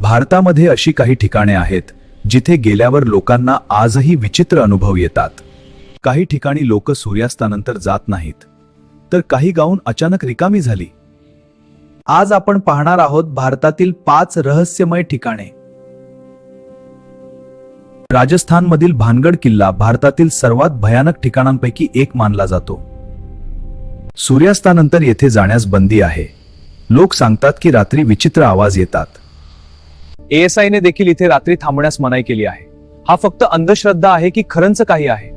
भारतामध्ये अशी काही ठिकाणे आहेत जिथे गेल्यावर लोकांना आजही विचित्र अनुभव येतात। काही ठिकाणी लोक सूर्यास्तानंतर जात नाहीत, तर काही गावून अचानक रिकामी झाली। आज आपण पाहणार आहोत भारतातील 5 रहस्यमय ठिकाणे। राजस्थानमधील भानगड किल्ला भारतातील सर्वात भयानक ठिकाणांपैकी एक मानला जातो। सूर्यास्तानंतर येथे जाण्यास बंदी आहे। लोक सांगतात की रात्री विचित्र आवाज येतात। ASI ने देखील इथे रात्री थांबण्यास मनाई केली आहे। हा फक्त अंधश्रद्धा आहे की खरंच काही आहे?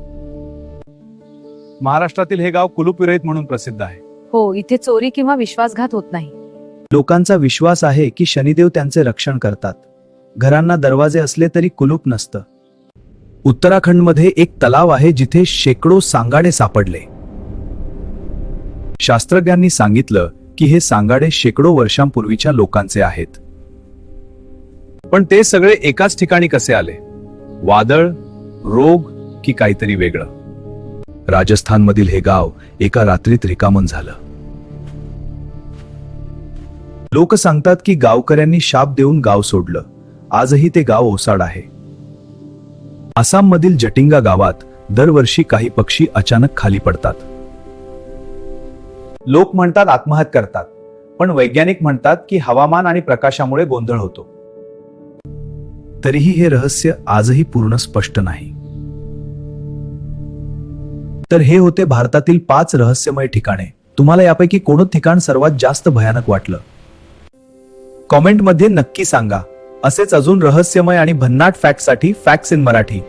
महाराष्ट्रातील हे गाव कुलूपविरहित म्हणून प्रसिद्ध आहे। हो, इथे चोरी किंवा विश्वासघात होत नाही। लोकांचा विश्वास आहे की शनिदेव त्यांचे रक्षण करतात। घरांना दरवाजे असले तरी कुलूप नसतं। उत्तराखंडमध्ये एक तलाव आहे जिथे शेकडो सांगाडे सापडले। शास्त्रज्ञांनी सांगितलं की हे सांगाडे शेकडो वर्षांपूर्वीच्या लोकांचे आहेत। पण ते सगळे एकाच ठिकाणी कसे आले? वादळ, रोग की काहीतरी वेगळं? राजस्थानमधील हे गाव एका रात्रीत रिकामं झालं। लोक सांगतात की गावकऱ्यांनी शाप देऊन गाव सोडलं। आजही ते गाव ओसाड आहे। आसाममधील जटिंगा गावात दरवर्षी काही पक्षी अचानक खाली पडतात। लोक म्हणतात आत्महत्या करतात, पण वैज्ञानिक म्हणतात की हवामान आणि प्रकाशामुळे गोंधळ होतो। तरीही हे रहस्य आजही पूर्ण स्पष्ट नाही। तर हे होते भारतातील 5 रहस्यमय ठिकाणे। तुम्हाला यापैकी कोणतं ठिकाण सर्वात जास्त भयानक वाटलं? कॉमेंटमध्ये नक्की सांगा। असेच अजून रहस्यमय आणि भन्नाट फॅक्टसाठी फॅक्ट्स इन मराठी